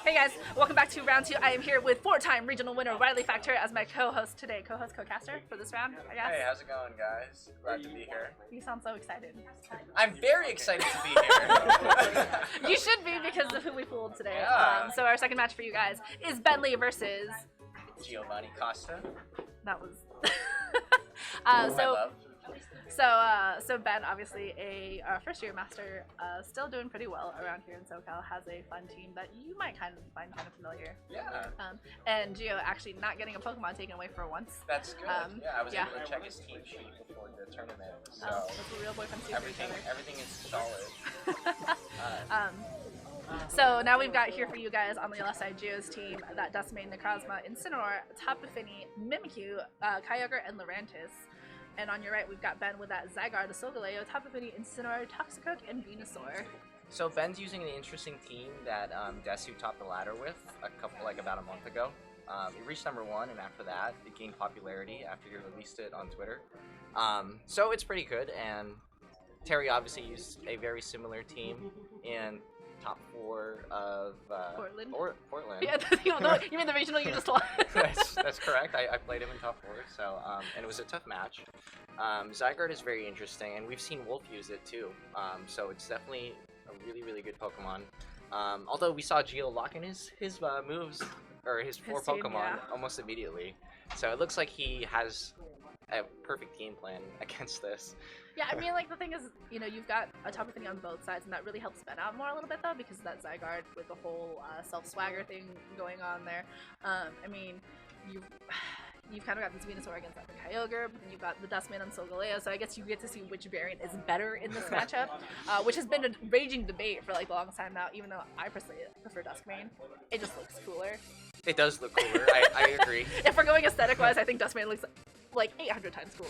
Hey guys, welcome back to round two. I am here with four-time regional winner Riley Factor as my co-host today, co-caster for this round, I guess. Hey, how's it going, guys? Glad to be here. You sound so excited. I'm very excited to be here. You should be because of who we pulled today. Yeah. So our second match for you guys is Bentley versus Giovanni Costa. that was. I love. So Ben, obviously a first-year master, still doing pretty well around here in SoCal. Has a fun team that you might find kind of familiar. Yeah. And Gio actually not getting a Pokemon taken away for once. That's good. Yeah, I was able to check his team sheet before the tournament, so that's a real boyfriend secret. everything is solid. So now we've got here for you guys on the left side Gio's team that Duskmane, Necrozma, Incineroar, Tapu Fini, Mimikyu, Kyogre, and Lurantis. And on your right, we've got Ben with that Zygarde, Solgaleo, Tapu Fini, Incineroar, Toxicroak, and Venusaur. So Ben's using an interesting team that Desu topped the ladder with about a month ago. It reached number 1, and after that, it gained popularity after he released it on Twitter. So it's pretty good, and Terry obviously used a very similar team in top 4 of Portland. Portland. Yeah, you mean the regional you just lost? that's correct. I played him in top 4, so and it was a tough match. Zygarde is very interesting, and we've seen Wolf use it too. So it's definitely a really good Pokemon. Although we saw Gio lock in his moves or his 4 Pokemon almost immediately, so it looks like he has a perfect game plan against this. Yeah, I mean, like, the thing is, you know, you've got a Tapu Fini on both sides, and that really helps Ben out more a little bit, though, because of that Zygarde with the whole self-swagger thing going on there. I mean, you've kind of got this Venusaur against that Kyogre, but then you've got the Duskmane on Solgaleo, so I guess you get to see which variant is better in this matchup, which has been a raging debate for, like, the longest time now, even though I personally prefer Duskmane. It just looks cooler. It does look cooler, I agree. If we're going aesthetic-wise, I think Duskmane looks like 800 times cooler.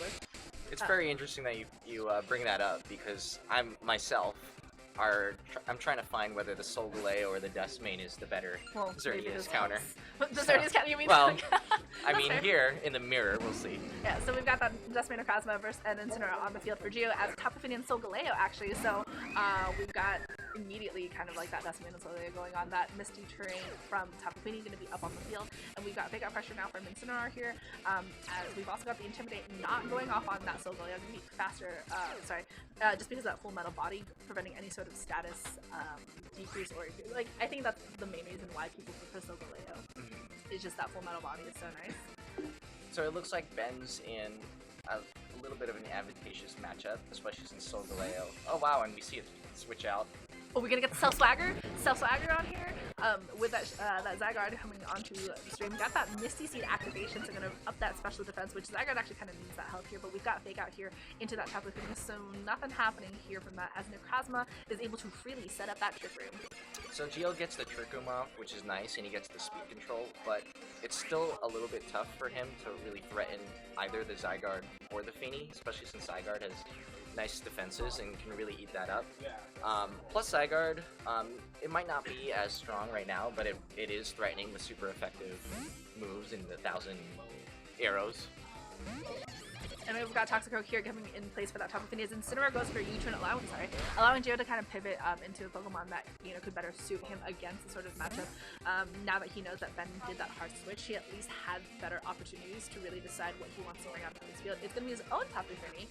It's very interesting that you bring that up, because I'm trying to find whether the Solgaleo or the Duskmane is the better Xerneas counter. The Xerneas counter, you mean? Well, I mean, fair. here in the mirror, we'll see. Yeah, so we've got that Duskmane, Necrozma versus and Incineroar on the field for Gio as Tapu Fini and Solgaleo, actually. So we've got immediately kind of like that Duskmane and Solgaleo going on. That Misty terrain from Tapu Fini going to be up on the field. And we've got big out pressure now from Incineroar here. As we've also got the Intimidate not going off on that Solgaleo. Going to be faster, just because of that full metal body, preventing any sort of status decrease or, like, I think that's the main reason why people prefer Solgaleo. It's just that full metal body is so nice. So it looks like Ben's in a little bit of an advantageous matchup, especially since Solgaleo. Oh wow, and we see it switch out. Oh, we're gonna get the self-swagger on here with that Zygarde coming onto the stream. Got that Misty Seed activation, so gonna up that special defense, which Zygarde actually kind of needs that help here, but we've got Fake Out here into that Tapu Fini, so nothing happening here from that, as Necrozma is able to freely set up that Trick Room. So Gio gets the Trick Room off, which is nice, and he gets the speed control, but it's still a little bit tough for him to really threaten either the Zygarde or the Fini, especially since Zygarde has nice defenses and can really eat that up. Plus Zygarde, it might not be as strong right now, but it is threatening with super effective moves in the 1,000 arrows. And we've got Toxicroak here coming in place for that Tapu Fini. As Incineroar goes for U-turn, allowing Gio to kind of pivot into a Pokemon that, you know, could better suit him against the sort of matchup. Now that he knows that Ben did that hard switch, he at least had better opportunities to really decide what he wants to bring out of his field. It's going to be his own Tapu Fini,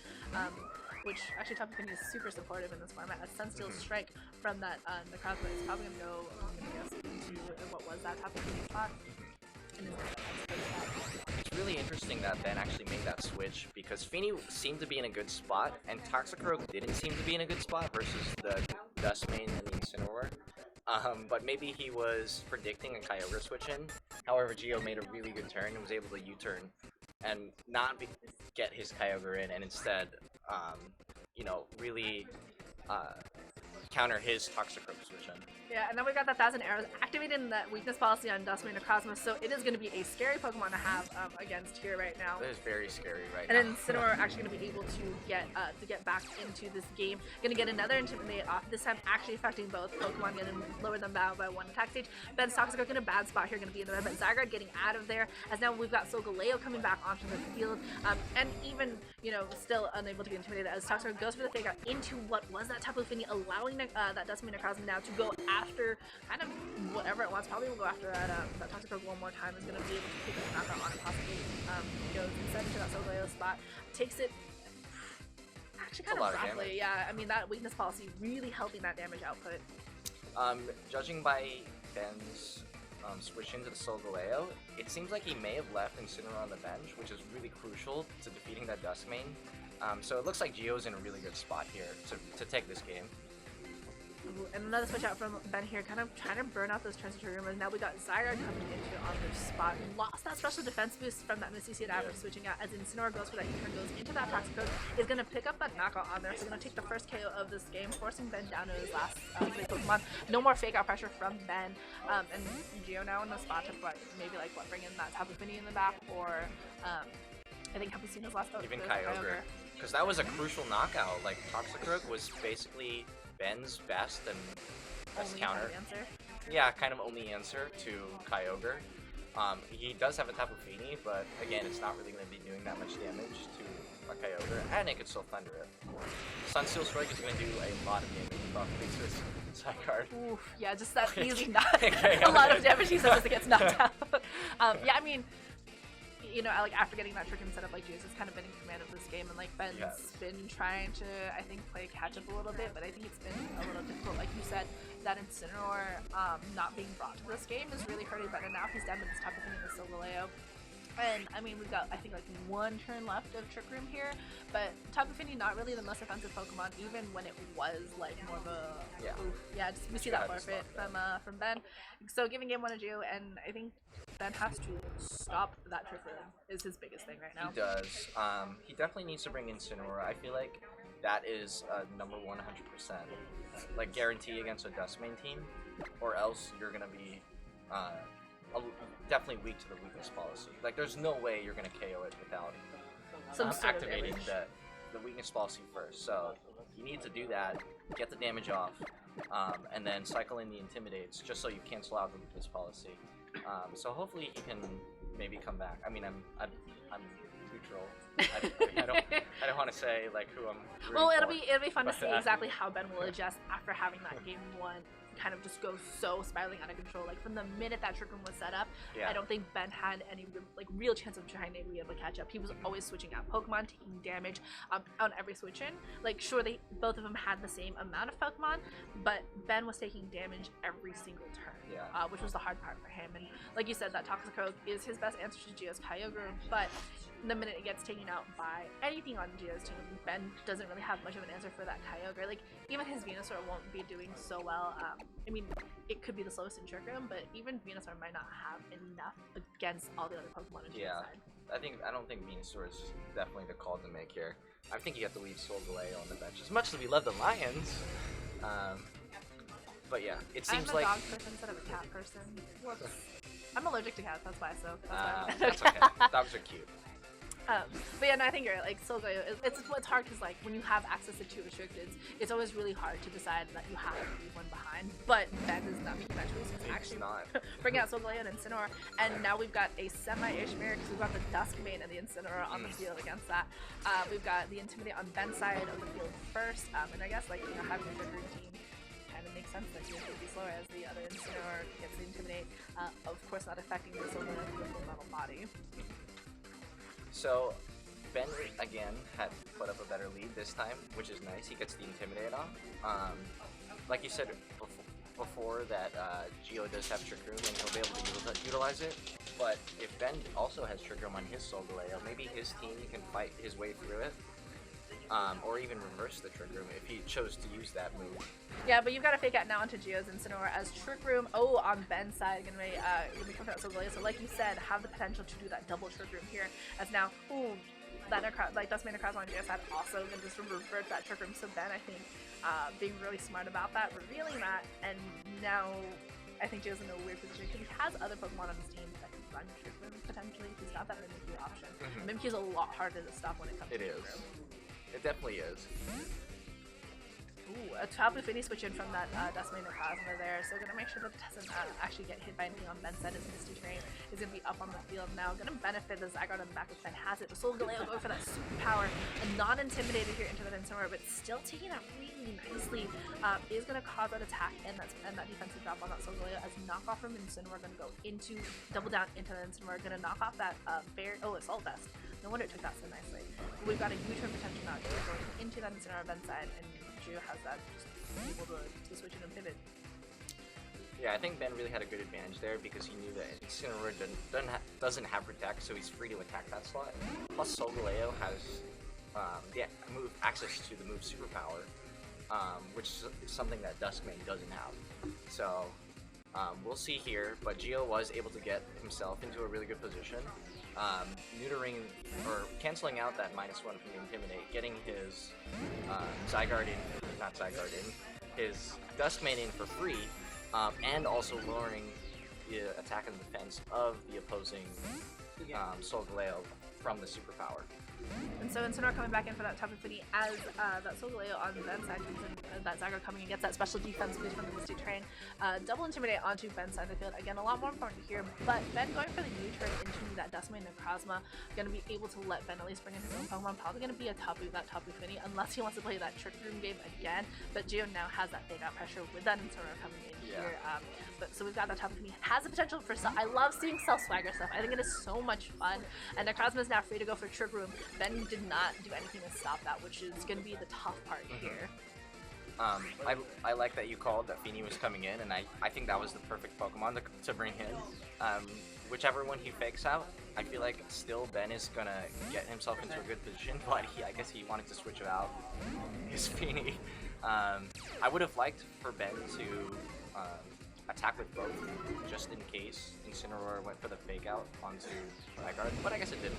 which actually Tapu Fini is super supportive in this format. As Sunsteel Strike from that Necrozma is probably going to go, I'm going to guess, into what was that Tapu Fini spot. It's really interesting that Ben actually made that switch, because Fini seemed to be in a good spot, and Toxicroak didn't seem to be in a good spot versus the Duskmane and the Incineroar. But maybe he was predicting a Kyogre switch in. However, Gio made a really good turn and was able to U-turn and not get his Kyogre in, and instead, you know, really counter his Toxicroak switch in. Yeah, and then we got that 1,000 arrows activating that weakness policy on Duskmane Necrozma, so it is going to be a scary Pokemon to have against here right now. That is very scary right and now. And then Incineroar actually going to be able to get back into this game. Going to get another Intimidate off, this time actually affecting both Pokemon, going to lower them down by 1 attack stage. Ben's Toxicroak in a bad spot here, going to be in the red, but Zygarde getting out of there, as now we've got Solgaleo coming back onto the field, and even, you know, still unable to be intimidated as Toxicroak goes for the fake out into what was that Tapu Fini, allowing that Duskmane Necrozma now to go after kind of whatever it wants. Probably will go after that Toxicroak one more time, is going to be able to pick up a knockout on it, possibly goes instead into that Solgaleo spot, takes it actually kind of roughly. Yeah, I mean, that weakness policy really helping that damage output. Judging by Ben's switch into the Solgaleo, it seems like he may have left Incineroar on the bench, which is really crucial to defeating that Duskmane. So it looks like Gio's in a really good spot here to take this game. Ooh, and another switch out from Ben here, kind of trying to burn out those transitory rumors. Now we got Zygarde coming into on their spot. Lost that special defense boost from that Misty Seed after switching out, as Incineroar goes for that U-turn, goes into that Toxicroak, is going to pick up that knockout on there, so going to take the first KO of this game, forcing Ben down to his last 3 Pokemon. No more fake out pressure from Ben, and Gio now in the spot to maybe bring in that Tapu Fini in the back, or I think Capucino's last even Kyogre. Because that was a crucial knockout. Like, Toxicroak was basically Ben's best and best counter. Yeah, kind of only answer to Kyogre. He does have a Tapu Fini, but again, it's not really going to be doing that much damage to a Kyogre, and it could still Thunder it. Sunsteel Strike is going to do a lot of damage, probably to his Zygarde. Oof, yeah, just that easy knock. A lot of damage he says as it gets knocked out. Yeah, I mean, you know, after getting that trick and set up, Gio's has kind of been in command of this game, and Ben's been trying to, I think, play catch up a little bit, but I think it's been a little difficult. Like you said, that Incineroar not being brought to this game is really hurting Ben, and now he's down to this Tapu Fini with Solgaleo. And I mean, we've got, I think, 1 turn left of Trick Room here, but Tapu Fini not really the most offensive Pokemon, even when it was more of a we see that forfeit from Ben. So giving game 1 to Gio, and I think Ben has to stop that Trick Room is his biggest thing right now. He does. He definitely needs to bring in Incineroar. I feel like that is number 100%, guarantee against a Duskmane team, or else you're gonna be definitely weak to the weakness policy. There's no way you're gonna KO it without activating the weakness policy first. So you need to do that, get the damage off, and then cycle in the Intimidates just so you cancel out the weakness policy. So hopefully he can maybe come back. I mean, I'm neutral. I don't want to say who I'm. Well, it'll be fun to see exactly how Ben will adjust after having that game 1 kind of just go so spiraling out of control. From the minute that Trick Room was set up, I don't think Ben had any real chance of trying to be able to catch up. He was always switching out Pokemon, taking damage on every switch in. Sure, both of them had the same amount of Pokemon, but Ben was taking damage every single turn, which was the hard part for him. And like you said, that Toxicroak is his best answer to Gio's Kyogre, but the minute it gets taken out by anything on Gio's team, Ben doesn't really have much of an answer for that Kyogre. Even his Venusaur won't be doing so well. I mean, it could be the slowest in Trick Room, but even Venusaur might not have enough against all the other Pokemon on Gio's side. I don't think Venusaur is definitely the call to make here. I think you have to leave Solgaleo on the bench. As much as we love the Lions, but yeah, it seems I'm a dog person instead of a cat person. Whoops. I'm allergic to cats, that's why. That's okay. Dogs are cute. But yeah, no, I think you're right. Solgaleo, it's hard because when you have access to 2 restricteds, it's always really hard to decide that you have to leave one behind. But Ben is not making that choice. He's actually bring out Solgaleo and Incineroar, and now we've got a semi-ish mirror because we've got the Duskmane and the Incineroar on the field against that. We've got the Intimidate on Ben's side of the field first, and I guess having a different team kind of makes sense that he would be slower as the other Incineroar gets the Intimidate. Of course, not affecting the Solgaleo with the metal body. So, Ben, again, had put up a better lead this time, which is nice. He gets the Intimidate off. Like you said before that Gio does have Trick Room, and he'll be able to utilize it. But if Ben also has Trick Room on his Solgaleo, maybe his team can fight his way through it. Or even reverse the Trick Room if he chose to use that move. Yeah, but you've got to fake out now onto Gio's Incineroar as Trick Room. On Ben's side, gonna be coming out Solgaleo. So like you said, have the potential to do that double Trick Room here. As now, that Dustman Necrozma on your side also can just revert that Trick Room. So Ben, I think, being really smart about that, revealing that, and now I think Gio's in a weird position because he has other Pokemon on his team that can run Trick Room potentially. He's got that Mimikyu option. Mimikyu is a lot harder to stop when it comes to Trick Room. It definitely is. Ooh, a Tapu Fini switch in from that Dustman Necrozma there, so gonna make sure that it doesn't actually get hit by anything on Ben's side. His Misty Terrain is gonna be up on the field now, gonna benefit the Zygarde on the back of Ben has it. The Solgaleo going for that superpower, and not intimidated here into that Incineroar, but still taking that really nicely. Is gonna cause that attack and that defensive drop on that Solgaleo as knockoff from Incineroar gonna go into double down into the Incineroar, gonna knock off that Assault Vest. No wonder it took that so nicely. But we've got a U-turn potential now going into that Incineroar Ben's side, and Gio has that just able to switch in and pivot. Yeah, I think Ben really had a good advantage there because he knew that Incineroar doesn't have Protect, so he's free to attack that slot. Plus Solgaleo has access to the move Superpower, which is something that Duskmane doesn't have. So we'll see here, but Gio was able to get himself into a really good position. Neutering or canceling out that -1 from the Intimidate, getting his his Duskmane in for free, and also lowering the attack and defense of the opposing Solgaleo from the superpower. And so Incineroar coming back in for that Tapu Fini as that Solgaleo on Ben's side comes in, that Zygarde coming and gets that special defense boost from the Misty Terrain. Double Intimidate onto Ben's side of the field. Again, a lot more important here, but Ben going for the U-turn into that Dustman Necrozma, going to be able to let Ben at least bring in his own Pokemon. Probably going to be that Tapu Fini, unless he wants to play that Trick Room game again. But Gio now has that fake out pressure with that Incineroar coming in here. But so we've got that Tapu Fini, has the potential for I love seeing self-swagger stuff. I think it is so much fun. And Necrozma is now free to go for Trick Room. Ben did not do anything to stop that, which is going to be the tough part here. I like that you called that Fini was coming in, and I think that was the perfect Pokemon to bring in. Whichever one he fakes out, I feel like still Ben is gonna get himself into a good position, but I guess he wanted to switch it out his Fini. I would have liked for Ben to attack with both, just in case Incineroar went for the fake out onto Zygarde, but I guess it didn't.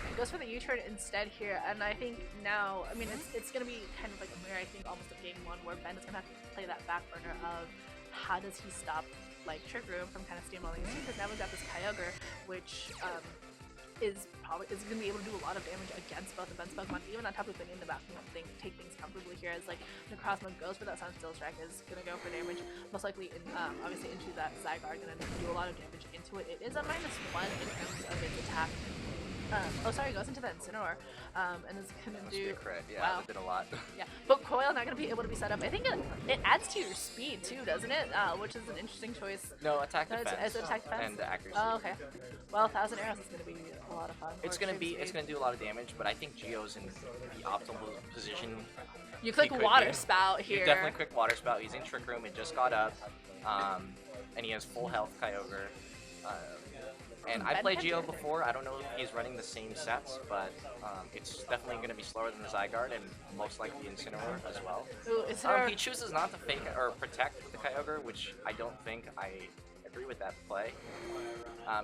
It goes for the U-turn instead here, and I think now, I mean, it's going to be kind of like a mirror, I think, almost of game one, where Ben is going to have to play that back burner of how does he stop, like, Trick Room from kind of steamrolling his team, because now we've got this Kyogre, which is going to be able to do a lot of damage against both of Ben's Pokemon. Even on top of in the back, take things comfortably here, as like Necrozma goes for that Sun Steel Strike, is going to go for damage, most likely obviously into that Zygarde, going to do a lot of damage into it. It is a -1 in terms of its attack. It goes into that Incineroar, and it's gonna do. Crit. Yeah, wow. It did a lot. Yeah, but Coil not gonna be able to be set up. I think it adds to your speed too, doesn't it? Which is an interesting choice. No, attack defense. Attack defense and the accuracy. Oh, okay. Well, 1,000 Arrows is gonna be a lot of fun. It's gonna do a lot of damage, but I think Gio's in the optimal position. You click Water Spout here. You definitely click Water Spout. He's in Trick Room. It just got up, and he has full health Kyogre. And I played Gio before. I don't know if he's running the same sets, but it's definitely going to be slower than the Zygarde and most likely Incineroar as well. Ooh, he chooses not to fake or protect with the Kyogre, which I don't think I agree with that play.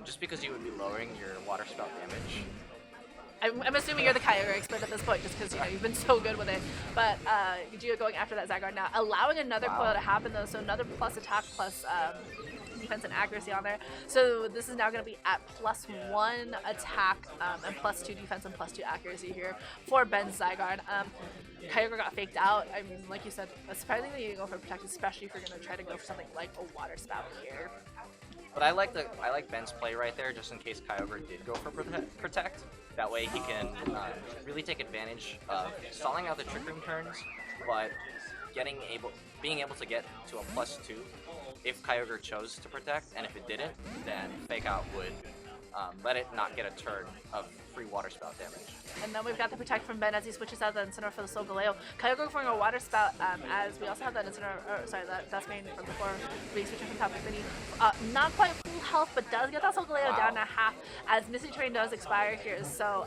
Just because you would be lowering your Water Spout damage. I'm assuming you're the Kyogre expert at this point, just because you've been so good with it. But Gio going after that Zygarde now, allowing another Coil to happen though, so another plus attack plus defense and accuracy on there. So this is now going to be at +1 attack and +2 defense and +2 accuracy here for Ben's Zygarde. Kyogre got faked out. I mean, like you said, surprisingly you go for protect, especially if you're going to try to go for something like a Water Spout here. But I like Ben's play right there, just in case Kyogre did go for protect. That way he can really take advantage of stalling out the Trick Room turns, but being able to get to a +2 if Kyogre chose to protect, and if it didn't, then Fake Out would let it not get a turn of free Water Spout damage. And then we've got the Protect from Ben as he switches out the Incineroar for the Solgaleo. Kyogre for a Water Spout, as we also have that that Dustmane from before, being switching from Tapu Fini. Not quite full health, but does get that Solgaleo down to half, as Misty Terrain does expire here, so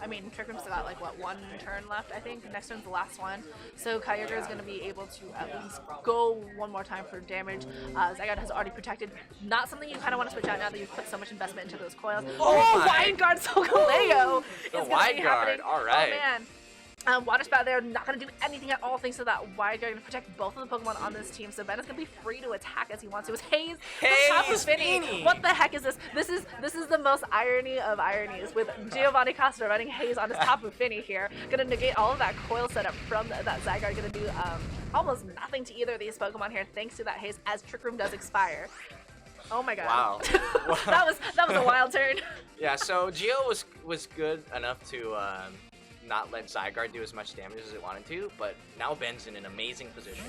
I mean, Trick Room's got like what, one turn left, I think. Next turn's the last one, so Kyogre is going to be able to at least go one more time for damage. Zygarde has already protected. Not something you kind of want to switch out now that you've put so much investment into those coils. Oh, Wide Guard Solgaleo is going to be Wide Guard, happening. all right. Oh man. Water Spout there, not going to do anything at all thanks to that Wide Guard. Going to protect both of the Pokemon on this team, so Ben is going to be free to attack as he wants to. It's Haze from Tapu Fini. What the heck is this? This is the most irony of ironies with Giovanni Costa running Haze on his Tapu Fini here. Going to negate all of that coil setup from that Zygarde. Going to do almost nothing to either of these Pokemon here thanks to that Haze as Trick Room does expire. Oh my god. Wow. that was a wild turn. Yeah, so Gio was good enough to not let Zygarde do as much damage as it wanted to, but now Ben's in an amazing position.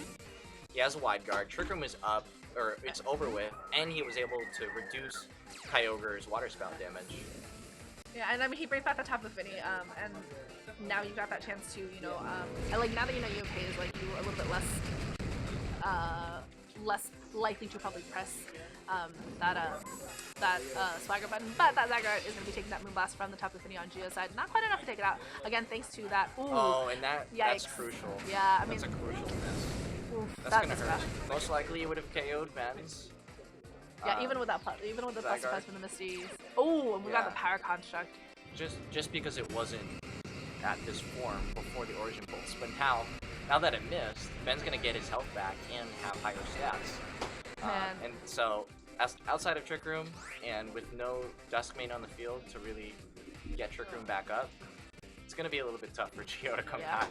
He has a Wide Guard, Trick Room is up, or it's over with, and he was able to reduce Kyogre's Water Spout damage. Yeah, and I mean, he brings back the Tapu Fini, and now you've got that chance to, you know, and like now that you know you have Haze, like you're a little bit less likely to probably press that Swagger button, but that Zygarde is going to be taking that Moonblast from the Tapu Fini on Gio's side. Not quite enough to take it out. Again, thanks to that. Ooh, oh, and that's crucial. Yeah, I mean, that's a crucial miss. Oof, that's going to hurt. Most likely, it would have KO'd Ben's. Yeah, even with the plus from the Misty. Oh, and we got the Power Construct. Just because it wasn't at this form before the Origin Pulse, but now that it missed, Ben's going to get his health back and have higher stats. And so, outside of Trick Room, and with no Duskmane on the field to really get Trick Room back up, it's going to be a little bit tough for Gio to come back.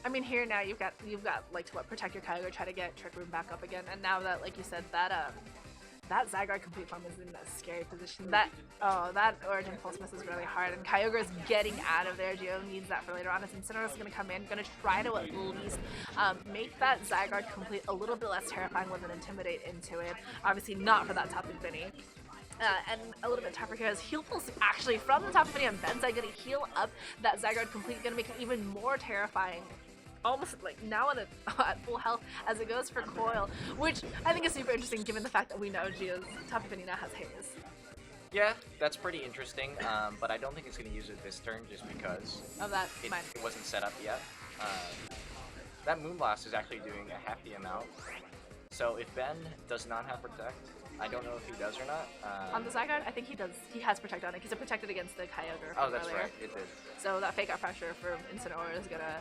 I mean, here now you've got like to protect your Kyogre, try to get Trick Room back up again, and now that, like you said, that Zygarde complete form is in a scary position. That Origin Pulse miss is really hard, and Kyogre is getting out of there. Gio needs that for later on. As Incineroar is going to come in, going to try to at least make that Zygarde complete a little bit less terrifying with an Intimidate into it. Obviously not for that Tapu Fini. And a little bit tougher here as Heal Pulse actually from the Tapu Fini on Ben's side, going to heal up that Zygarde complete, going to make it even more terrifying. Almost like now at full health as it goes for Coil, which I think is super interesting given the fact that we know Gio's Tapu Fini now has Haze. Yeah, that's pretty interesting, but I don't think it's going to use it this turn just because it wasn't set up yet. That Moonblast is actually doing a half the amount, so if Ben does not have Protect, I don't know if he does or not. On the Zygarde, I think he does. He has Protect on it because it protected against the Kyogre from that's earlier. Right, it did. So that Fake Out Pressure for Incineroar is going to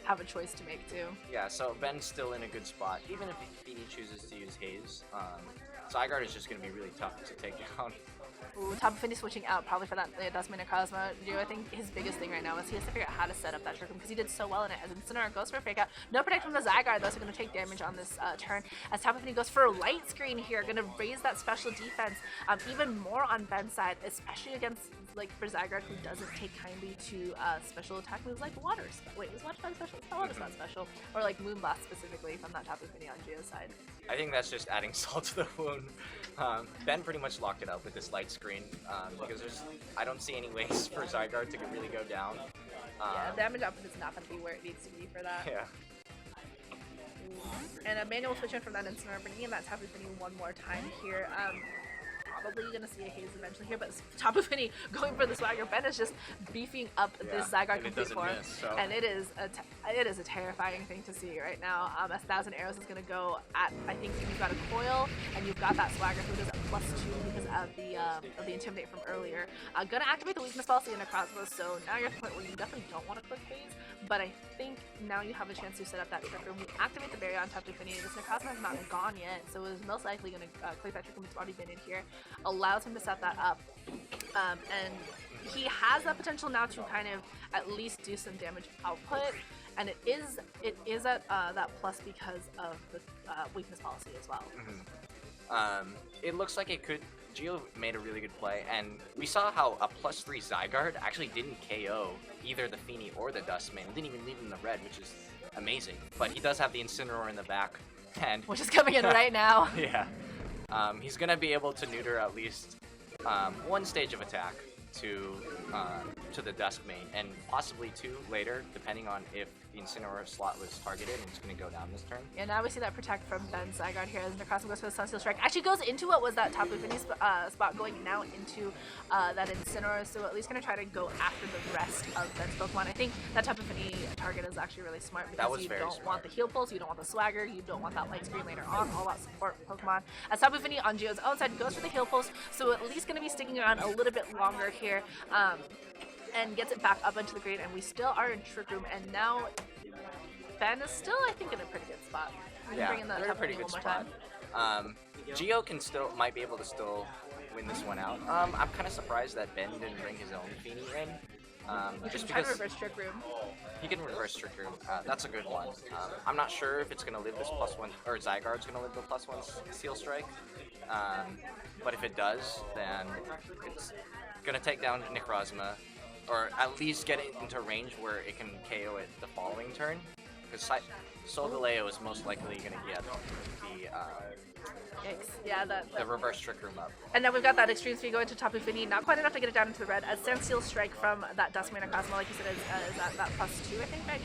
have a choice to make too. Yeah, so Ben's still in a good spot. Even if he chooses to use Haze, Zygarde is just going to be really tough to take down. Ooh, Tapu Fini switching out probably for that Duskmane or Cosmo. I think his biggest thing right now is he has to figure out how to set up that Trick Room because he did so well in it. As Incineroar goes for a Fake Out. No Protect from the Zygarde, though, so going to take damage on this turn. As Tapu Fini goes for a Light Screen here, going to raise that special defense even more on Ben's side, especially against, like, for Zygarde, who doesn't take kindly to special attack moves like Water Spout. Wait, is Water Spout special? It's not Water Spout special. Or like Moonblast specifically from that Tapu Fini on Gio's side. I think that's just adding salt to the wound. Ben pretty much locked it up with this Light Screen because I don't see any ways for Zygarde to really go down. Yeah, damage output is not going to be where it needs to be for that. Yeah. And a manual switch in from that Incineroar, bringing in that Tapu Fini one more time here. Probably going to see a Haze eventually here, but Tapu Fini going for the Swagger. Ben is just beefing up this Zygarde complete form, and it is a terrifying thing to see right now. As 1,000 Arrows is going to go at, I think you've got a Coil, and you've got that Swagger who does a +2 because of the Intimidate from earlier. Going to activate the Weakness Policy in a Crossbow, so now you're at the point where you definitely don't want to click Haze, but I think now you have a chance to set up that Trick Room. We activate the Barrier on Tapu Fini. This Necrozma has not gone yet, so it's most likely going to click that Trick Room that's already been in here. Allows him to set that up, and he has that potential now to kind of at least do some damage output, and it is at that plus because of the Weakness Policy as well. It looks like it could. Gio made a really good play, and we saw how a +3 Zygarde actually didn't KO either the Fini or the Duskmane. Didn't even leave him the red, which is amazing. But he does have the Incineroar in the back, and which is coming in right now. Yeah. He's gonna be able to neuter at least one stage of attack to to the Dusk main, and possibly 2 later, depending on if the Incineroar slot was targeted and it's going to go down this turn. Yeah, now we see that protect from Ben Zygarde here as Necrozma goes for the Sunsteel Strike. Actually goes into what was that Tapu Fini spot, going now into that Incineroar, so at least going to try to go after the rest of Ben's Pokemon. I think that Tapu Fini target is actually really smart because you don't want the Heal Pulse, you don't want the Swagger, you don't want that Light Screen later on, all that support Pokemon. As Tapu Fini on Geo's own side goes for the Heal Pulse, so at least going to be sticking around a little bit longer here. And gets it back up into the green, and we still are in Trick Room, and now Ben is still, I think, in a pretty good spot. We can bring in the they're in a pretty good spot. Geo might be able to still win this one out. I'm kind of surprised that Ben didn't bring his own Fini in. Just try to reverse Trick Room. He can reverse Trick Room. That's a good one. I'm not sure if it's going to live this +1, or Zygarde's going to live the +1 Steel Strike. But if it does, then it's going to take down Necrozma, or at least get it into range where it can KO it the following turn. Because Solgaleo is most likely going to get the reverse Trick Room up. And now we've got that Extreme Speed going to Tapu Fini. Not quite enough to get it down into the red. As Sandsteel Strike from that Duskmane Necrozma, like you said, is at that +2, I think, right?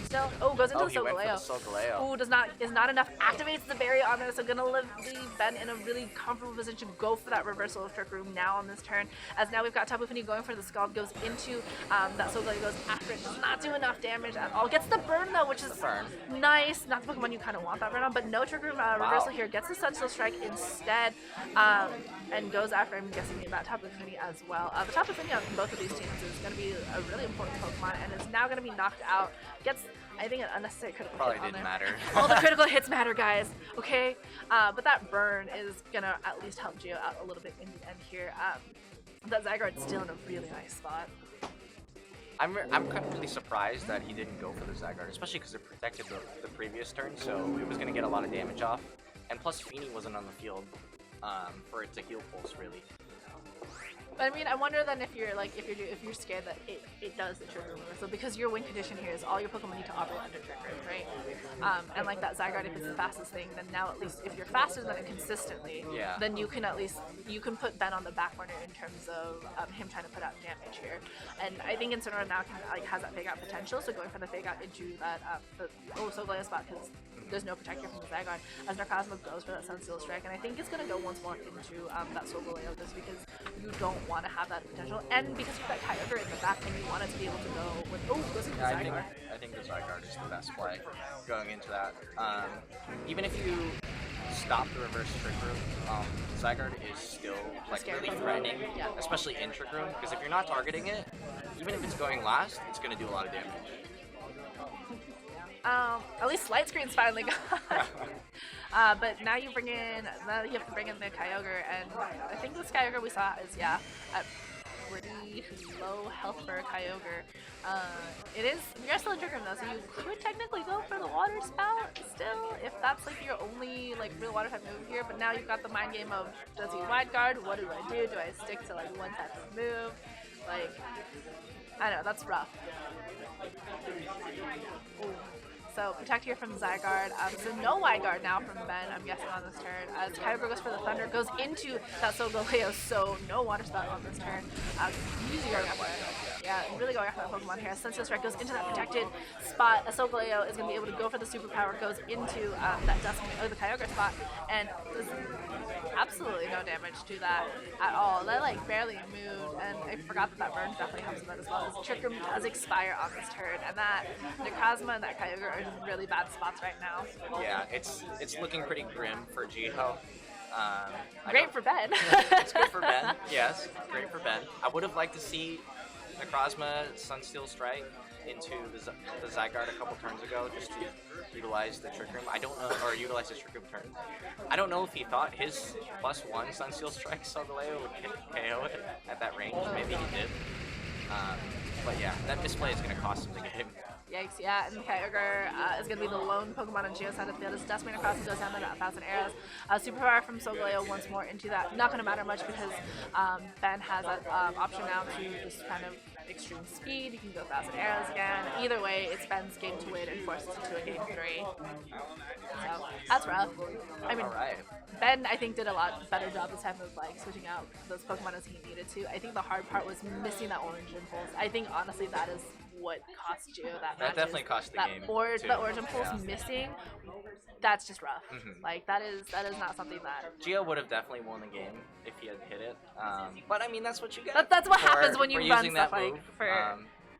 Still. Oh, goes into the Solgaleo. Oh, is not enough. Activates the berry on there, so gonna leave Ben in a really comfortable position. Go for that reversal of Trick Room now on this turn. As now we've got Tapu Fini going for the Scald, goes into that Solgaleo, goes after it. Does not do enough damage at all. Gets the burn though, which is nice. Not the Pokemon you kind of want that burn on, but no Trick Room reversal here. Gets the Sunsteel Strike instead, and goes after, I'm guessing, that Tapu Fini as well. The Tapu Fini on both of these teams is going to be a really important Pokemon, and is now going to be knocked out. Gets, I think, an unnecessary critical hit on there. Probably didn't matter. All the critical hits matter, guys. Okay, but that burn is gonna at least help Geo out a little bit in the end here. That Zygarde's still in a really nice spot. I'm kind of really surprised that he didn't go for the Zygarde, especially because it protected the previous turn, so it was gonna get a lot of damage off. And plus, Fini wasn't on the field for it to heal pulse, really. But I mean, I wonder then if you're scared that it does the Trick Room reversal, because your win condition here is all your Pokemon need to operate under Trick Room, right? And like that Zygarde, if it's the fastest thing, then now at least if you're faster than it consistently, then you can put Ben on the back burner in terms of him trying to put out damage here. And I think Incineroar now has that fake out potential, so going for the fake out into that Solgaleo spot, because there's no protector from the Zygarde, as Necrozma goes for that Sunsteel Strike, and I think it's going to go once more into that Solgaleo, just because you don't want to have that potential, and because you've got Kyogre in the back, and you want it to be able to go with, goes into the Zygarde. I think the Zygarde is the best play going into that. Even if you stop the reverse Trick Room, Zygarde is still like really threatening, especially in Trick Room, because if you're not targeting it, even if it's going last, it's going to do a lot of damage. At least Light Screen's finally gone. But now you have to bring in the Kyogre, and I think this Kyogre we saw is, at pretty low health for a Kyogre. You're still in Trick Room though, so you could technically go for the Water Spout still, if that's like your only real Water type move here, but now you've got the mind game of, does he Wide Guard? What do I do? Do I stick to like one type of move? Like, I don't know, that's rough. Ooh. So protect here from Zygarde. So no Wide Guard now from Ben, I'm guessing, on this turn. As Kyogre goes for the Thunder, goes into that Solgaleo, so no Water Spout on this turn. Easy going after it. Yeah, really going after that Pokemon here. Sunsteel Strike goes into that protected spot. A Solgaleo is going to be able to go for the Superpower, goes into that the Kyogre spot, and does absolutely no damage to that at all. That barely moved, and I forgot that burn definitely helps with that as well. As Trick Room does expire on this turn, and that Necrozma and that Kyogre are in really bad spots right now. Yeah, it's looking pretty grim for Jiho. Great for Ben. It's good for Ben, yes. Great for Ben. I would have liked to see Necrozma Sunsteel Strike into the Zygarde a couple turns ago, just to utilize the Trick Room. I don't know, or utilize the Trick Room turn. I don't know if he thought his +1 Sunsteel Strike Solgaleo would KO it at that range. Maybe he did. But yeah, that misplay is going to cost him the game. Yikes, yeah, and Kyogre is going to be the lone Pokemon on Geo's side of the field as Dustman across goes down to 1,000 arrows. Super Power from Solgaleo once more into that. Not going to matter much because Ben has that option now to just kind of extreme speed. You can go 1,000 arrows again. Either way, it's Ben's game to win and forces it to a game 3. So that's rough. I mean, Ben, I think, did a lot better job this time of like switching out those Pokemon as he needed to. I think the hard part was missing that Orange Impulse. I think honestly that is what cost you that. That definitely cost the game. The Orange Impulse missing, that's just rough. Like that is not something that Geo would have definitely won the game if he had hit it. But I mean that's what you get. That's what happens when you run stuff like for.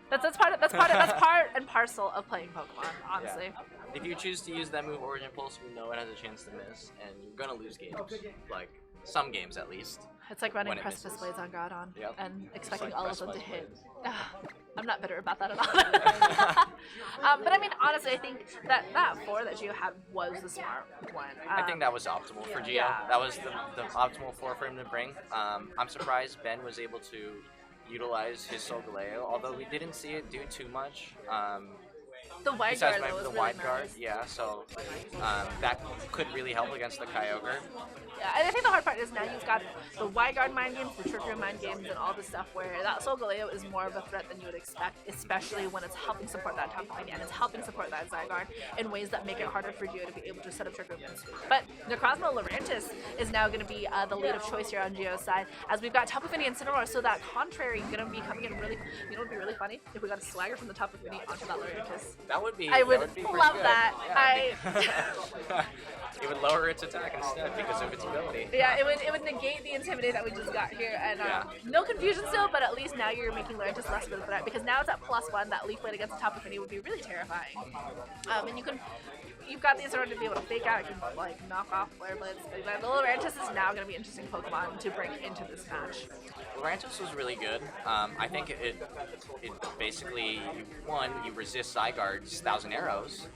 That's part and parcel of playing Pokemon, honestly. Yeah. If you choose to use that move, Orange Impulse, you know it has a chance to miss, and you're gonna lose games. Like some games at least. It's like running Precipice Blades on Groudon and expecting all of them to hit. I'm not bitter about that at all. But I mean, honestly, I think that 4 that Geo had was the smart one. I think that was optimal for Geo. Yeah. That was the optimal 4 for him to bring. I'm surprised Ben was able to utilize his Solgaleo, although we didn't see it do too much. The wide guard, though, was the really wide guard, nice. yeah, so that could really help against the Kyogre. Yeah, I think the hard part is now you've got the wide guard mind games, the Trick Room mind games, and all this stuff where that Solgaleo is more of a threat than you would expect, especially when it's helping support that top line and it's helping support that Zygarde in ways that make it harder for Geo to be able to set up Trick Room and sweep. But Necrozma Lurantis is now going to be the lead of choice here on Geo's side, as we've got Tapu Fini and Cineroar, so that contrary going to be coming in really, you know what would be really funny? If we got a Swagger from the Tapu Fini onto that Lurantis. That would be. I would love that. Yeah, it would lower its attack instead because of its ability. Yeah, it would negate the Intimidate that we just got here, and no confusion still, but at least now you're making Lurantis less of a threat because now it's at +1. That Leaf Blade against the Tapu Fini would be really terrifying. And you've got the Incineroar to be able to fake out. You can like knock off Flare Blitz. But the Lurantis is now going to be an interesting Pokemon to bring into this match. Lurantis was really good. I think it basically, one, you resist Zygarde's 1,000 arrows.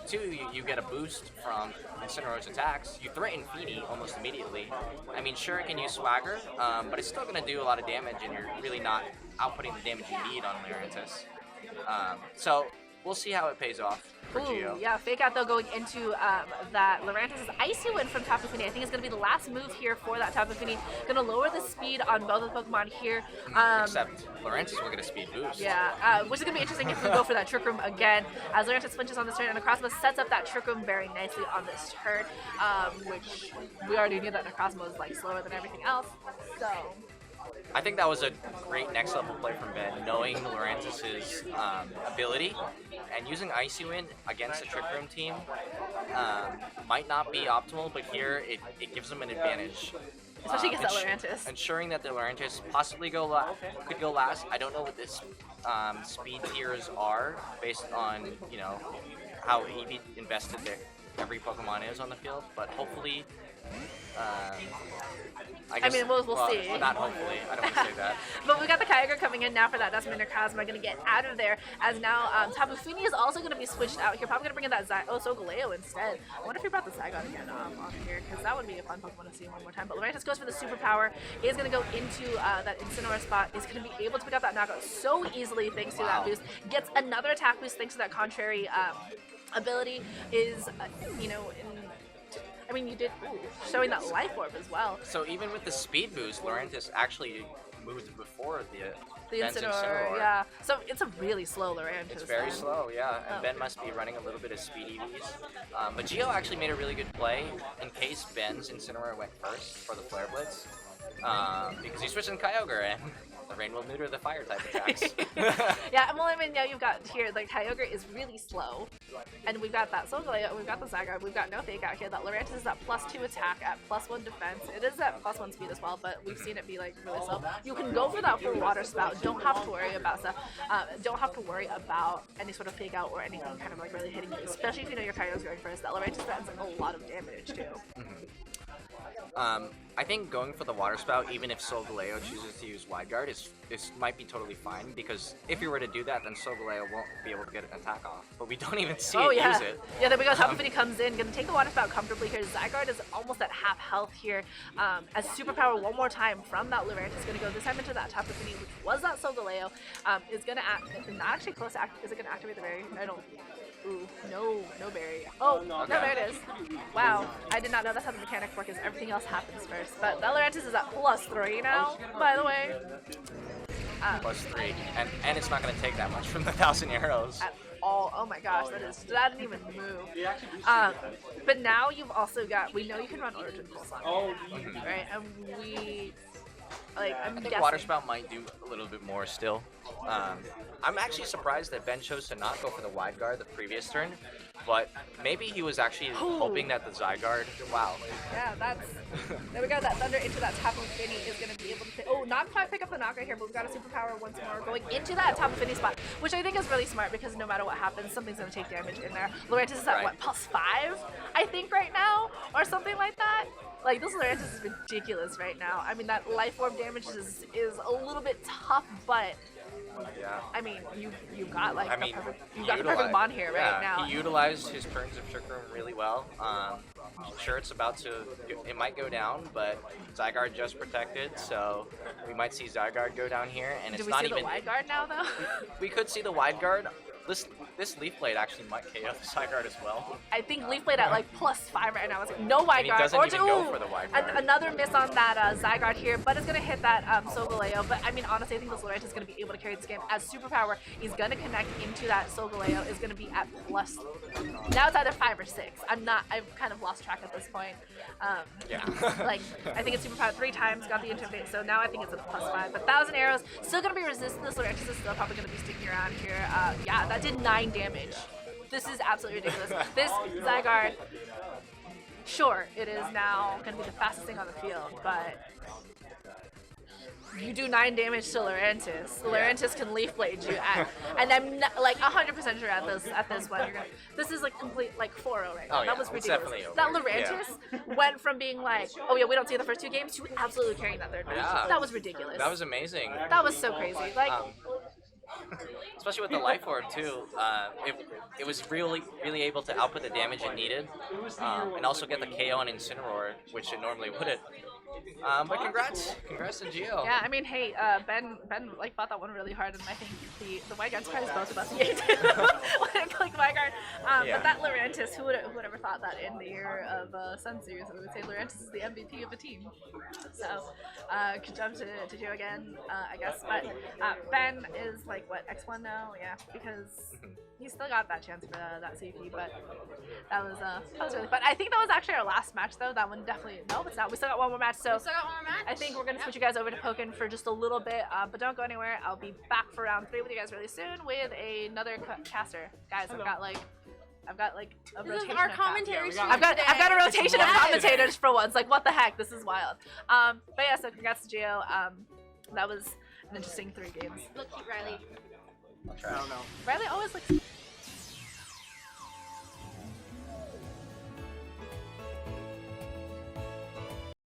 2, you get a boost from Incineroar's attacks. You threaten Fini almost immediately. I mean, sure it can use Swagger, but it's still going to do a lot of damage, and you're really not outputting the damage you need on Lurantis. So we'll see how it pays off for Geo. Yeah, fake out though going into that Lurantis' Icy Wind from Tapu Fini. I think it's going to be the last move here for that Tapu Fini. Going to lower the speed on both of the Pokemon here. Except Lurantis will get a speed boost. Yeah, which is going to be interesting if we go for that Trick Room again. As Lurantis flinches on this turn, and Necrozma sets up that Trick Room very nicely on this turn, which we already knew that Necrozma was like slower than everything else. So I think that was a great next level play from Ben, knowing Lurantis' ability and using Icy Wind against a Trick Room team might not be optimal, but here it gives them an advantage. Especially against that Lurantis. Ensuring that the Lurantis possibly could go last. I don't know what this speed tiers are based on, you know, how EV invested every Pokemon is on the field, but hopefully I mean, we'll see. Not hopefully. I don't want to say that. But we got the Kyogre coming in now for that Dustman Necrozma. Going to get out of there as now Tapu Fini is also going to be switched out here. Probably going to bring in that Solgaleo instead. I wonder if he brought the Zygarde again on here because that would be a fun Pokemon to see one more time. But Lurantis goes for the superpower. Is going to go into that Incineroar spot. Is going to be able to pick up that knockout so easily thanks to that boost. Gets another attack boost thanks to that contrary ability. Is, you know, I mean, you did showing that Life Orb as well. So even with the speed boost, Lurantis actually moved before the Incineroar. Yeah. So it's a really slow Lurantis. It's very slow, yeah. And Ben must be running a little bit of speed EVs. But Geo actually made a really good play in case Ben's Incineroar went first for the Flare Blitz. Because he switched in Kyogre and the Rain will neuter the fire type attacks. Yeah, well, I mean, now you've got here, like, Kyogre is really slow. And we've got that Solgaleo, we've got the Zygarde, we've got no fake out here. That Lurantis is at +2 attack, at +1 defense. It is at +1 speed as well, but we've seen it be, like, really slow. You can go for that full water spout. Don't have to worry about stuff. Don't have to worry about any sort of fake out or anything kind of, like, really hitting you, especially if you know your Kyogre's going first. That Lurantis threatens, like, a lot of damage, too. I think going for the water spout, even if Solgaleo chooses to use wide guard, is might be totally fine, because if you were to do that, then Solgaleo won't be able to get an attack off. But we don't even see it use it. Yeah, there we go. Tapu Fini comes in, gonna take the water spout comfortably here. Zygarde is almost at half health here. As superpower one more time from that Lurantis is gonna go this time into that Tapu Fini, which was that Solgaleo. Is gonna not actually close to is it gonna activate the berry? I don't. Ooh, no berry. Oh, no, there it is. Wow, I did not know that's how the mechanics work, is everything else happens first. But that Lurantis is at +3 now, by the way. +3, and it's not going to take that much from the 1,000 arrows. At all. Oh my gosh, that didn't even move. But now you've also got, we know you can run Origin Pulse on it, right? And we... Like, I think Water Spout might do a little bit more still. I'm actually surprised that Ben chose to not go for the wide guard the previous turn, but maybe he was actually hoping that the Zygarde. Wow. Yeah, that's. There we go. That Thunder into that Tapu Fini is going to be able to. Not quite pick up the knock right here, but we've got a superpower once more going into that Tapu Fini spot, which I think is really smart, because no matter what happens, something's going to take damage in there. Lurantis is at what, +5, I think, right now, or something like that. Like, this Lurantis is ridiculous right now. I mean, that life orb damage is a little bit tough, but yeah. I mean, you got like the perfect mon here right now. He utilized his turns of Trick Room really well. I'm sure it's about to, it might go down, but Zygarde just protected, so we might see Zygarde go down here, and it's not even. Do we see the wide guard now, though? We could see the wide guard. This Leaf Blade actually might KO the Zygarde as well. I think Leaf Blade at like +5 right now. It's like no wide guard. He doesn't even go for the wide guard. Another miss on that Zygarde here, but it's gonna hit that Solgaleo. But I mean, honestly, I think this Lurantis is gonna be able to carry this game as superpower. He's gonna connect into that Solgaleo. Is gonna be at +. Now it's either 5 or 6. I've kind of lost track at this point. Yeah. Like, I think it's superpower 3 times. Got the Intimidate, so now I think it's at a +5. But 1,000 arrows still gonna be resistant. This Lurantis is still probably gonna be sticking around here. Yeah, that did 9 damage. This is absolutely ridiculous. This Zygarde, sure, it is now going to be the fastest thing on the field, but you do 9 damage to Lurantis. Lurantis can Leaf Blade you at, and I'm not, like 100% sure at this one. This is like complete like 4-0 right now. Oh, that was ridiculous. That Lurantis went from being like, oh yeah, we don't see the first 2 games, to absolutely carrying that third match. Yeah. That was ridiculous. That was amazing. That was so crazy. Like. Especially with the life orb too, it was really able to output the damage it needed, and also get the KO on Incineroar, which it normally wouldn't. But congrats to Gio. Yeah, I mean, hey, Ben like fought that one really hard, and I think the White Guard surprised both of us. When it clicked White Guard, but that Lurantis, who would ever thought that in the year of Sun Series, we would say Lurantis is the MVP of the team. So, good job to Gio again, I guess. But Ben is like what, X1 now? Yeah, because he still got that chance for that CP, but that was really fun. I think that was actually our last match though. That one definitely, no, it's not. We still got one more match. So I think we're gonna switch you guys over to Pokken for just a little bit, but don't go anywhere. I'll be back for round 3 with you guys really soon with another caster. Guys, I've got like a rotation. This is our commentary. I've got a rotation of commentators for once. Like, what the heck? This is wild. But yeah, so congrats to Gio. That was an interesting 3 games. Look, Riley. I'll try. Riley always looks